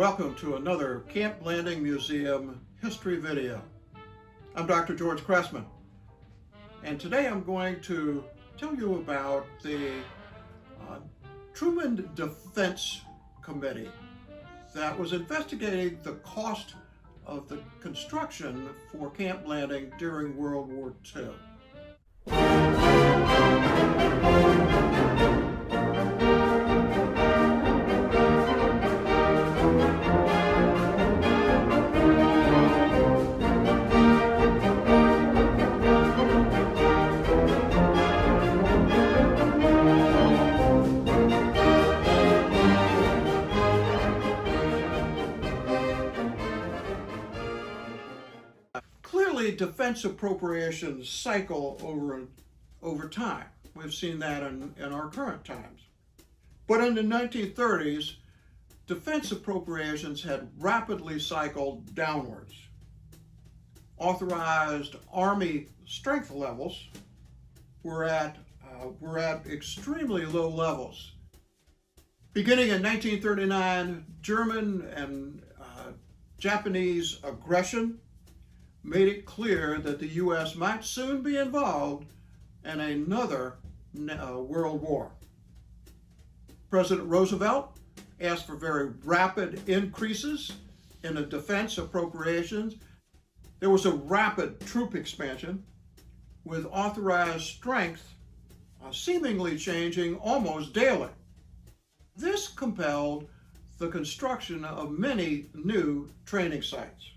Welcome to another Camp Landing Museum history video. I'm Dr. George Cressman, and today I'm going to tell you about the Truman Defense Committee that was investigating the cost of the construction for Camp Landing during World War II. Clearly, defense appropriations cycle over time. We've seen that in our current times. But in the 1930s, defense appropriations had rapidly cycled downwards. Authorized Army strength levels were at extremely low levels. Beginning in 1939, German and Japanese aggression made it clear that the U.S. might soon be involved in another world war. President Roosevelt asked for very rapid increases in the defense appropriations. There was a rapid troop expansion with authorized strength seemingly changing almost daily. This compelled the construction of many new training sites,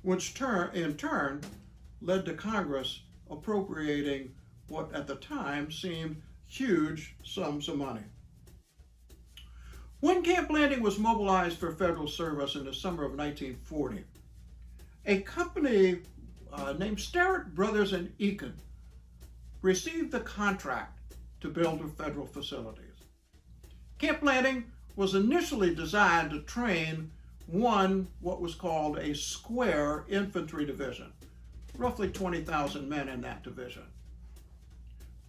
which in turn led to Congress appropriating what at the time seemed huge sums of money. When Camp Landing was mobilized for federal service in the summer of 1940, a company named Starke Brothers and Eakin received the contract to build the federal facilities. Camp Landing was initially designed to train what was called a square infantry division, roughly 20,000 men in that division.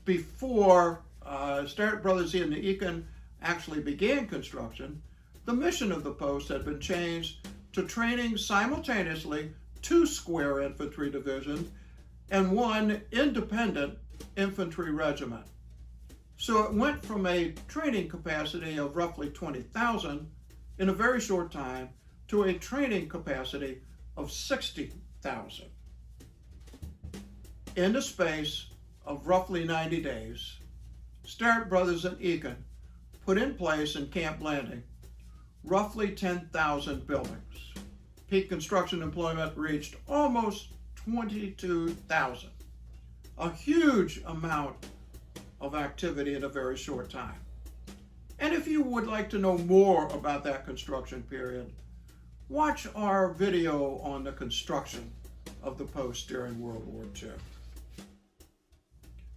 Before Starke Brothers and Eakin actually began construction, the mission of the post had been changed to training simultaneously 2 square infantry divisions and 1 independent infantry regiment. So it went from a training capacity of roughly 20,000 in a very short time to a training capacity of 60,000. In the space of roughly 90 days, Starke Brothers and Eakin put in place in Camp Landing roughly 10,000 buildings. Peak construction employment reached almost 22,000. A huge amount of activity in a very short time. And if you would like to know more about that construction period, watch our video on the construction of the post during World War II.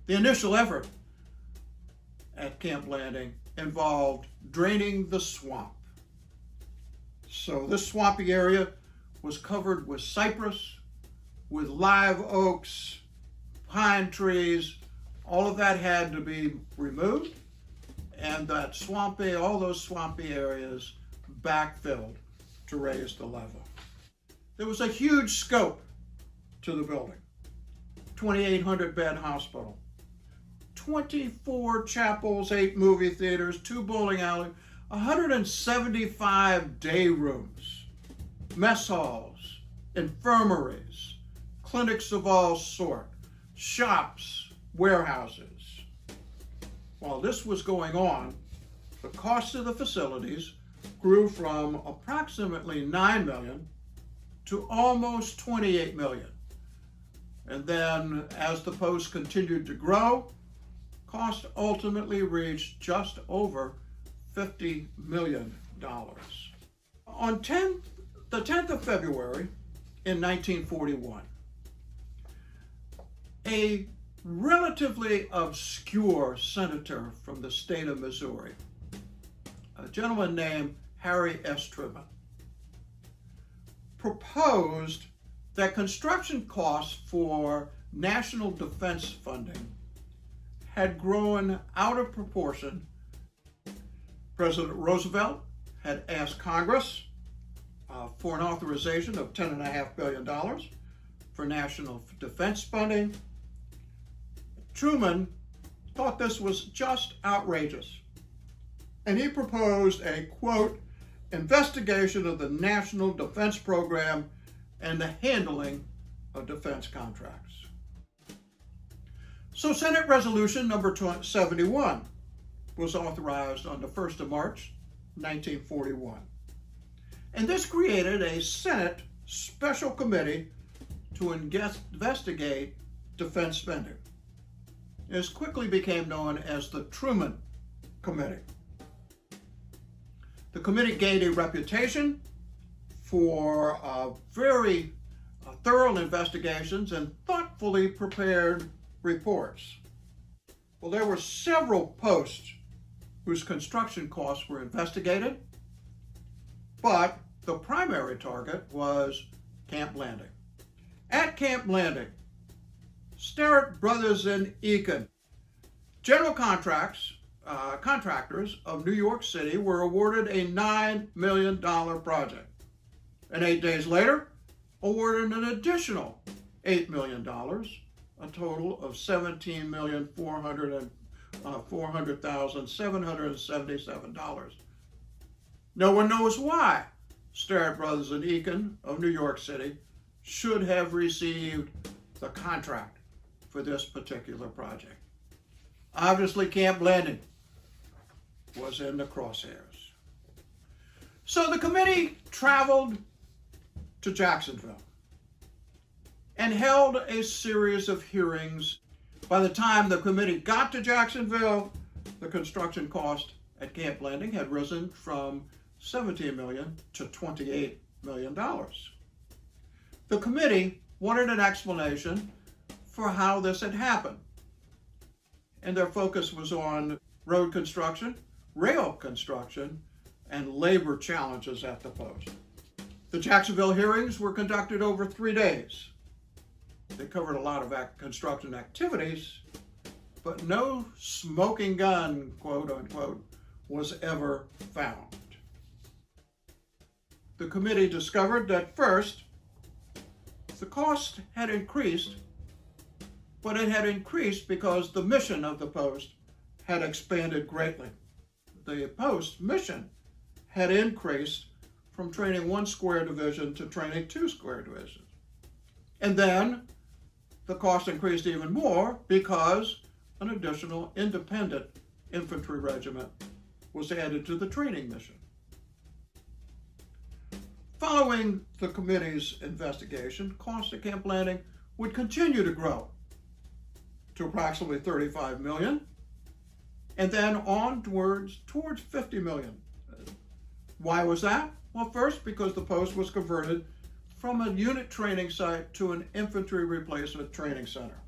The initial effort at Camp Landing involved draining the swamp. So this swampy area was covered with cypress, with live oaks, pine trees. All of that had to be removed, and all those swampy areas backfilled to raise the level. There was a huge scope to the building. 2,800 bed hospital, 24 chapels, 8 movie theaters, 2 bowling alleys, 175 day rooms, mess halls, infirmaries, clinics of all sorts, shops, warehouses. While this was going on, the cost of the facilities grew from approximately $9 million to almost $28 million. And then as the post continued to grow, cost ultimately reached just over $50 million. On the 10th of February in 1941, a relatively obscure senator from the state of Missouri, a gentleman named Harry Truman, proposed that construction costs for national defense funding had grown out of proportion. President Roosevelt had asked Congress for an authorization of $10.5 billion for national defense spending. Truman thought this was just outrageous, and he proposed a, quote, investigation of the national defense program and the handling of defense contracts. So Senate Resolution number 71 was authorized on the 1st of March, 1941. And this created a Senate Special Committee to investigate defense spending. This quickly became known as the Truman Committee. The committee gained a reputation for very thorough investigations and thoughtfully prepared reports. Well, there were several posts whose construction costs were investigated, but the primary target was Camp Landing. At Camp Landing, Starke Brothers and Eakin, general contractors of New York City, were awarded a $9 million project, and 8 days later awarded an additional $8 million, a total of $17,400,777. No one knows why Starke Brothers and Eakin of New York City should have received the contract for this particular project. Obviously, Camp Landing was in the crosshairs. So the committee traveled to Jacksonville and held a series of hearings. By the time the committee got to Jacksonville, the construction cost at Camp Landing had risen from $17 million to $28 million. The committee wanted an explanation for how this had happened, and their focus was on road construction, rail construction, and labor challenges at the post. The Jacksonville hearings were conducted over 3 days. They covered a lot of construction activities, but no smoking gun, quote unquote, was ever found. The committee discovered that first, the cost had increased, but it had increased because the mission of the post had expanded greatly. The post mission had increased from training 1 square division to training 2 square divisions. And then the cost increased even more because an additional independent infantry regiment was added to the training mission. Following the committee's investigation, costs at Camp Landing would continue to grow to approximately $35 million, and then onwards towards $50 million. Why was that? Well, first, because the post was converted from a unit training site to an infantry replacement training center.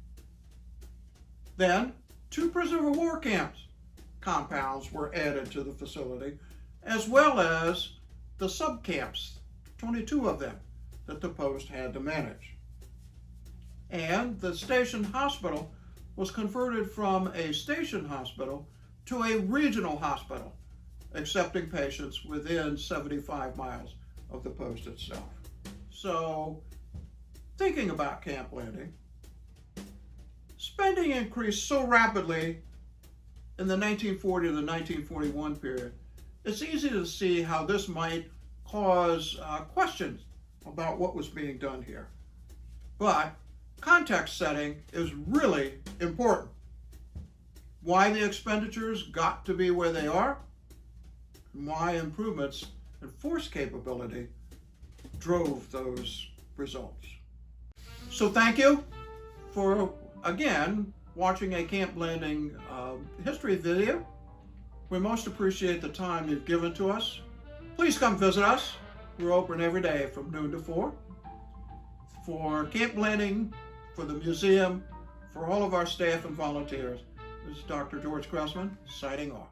Then, 2 prisoner of war camps compounds were added to the facility, as well as the sub-camps, 22 of them, that the post had to manage. And the station hospital was converted from a station hospital to a regional hospital, accepting patients within 75 miles of the post itself. So, thinking about Camp Landing, spending increased so rapidly in the 1940 to the 1941 period, it's easy to see how this might cause questions about what was being done here. But context setting is really important. Why the expenditures got to be where they are, and why improvements in force capability drove those results. So thank you for, again, watching a Camp Landing history video. We most appreciate the time you've given to us. Please come visit us. We're open every day from noon to 4. For Camp Landing, for the museum, for all of our staff and volunteers, this is Dr. George Cressman signing off.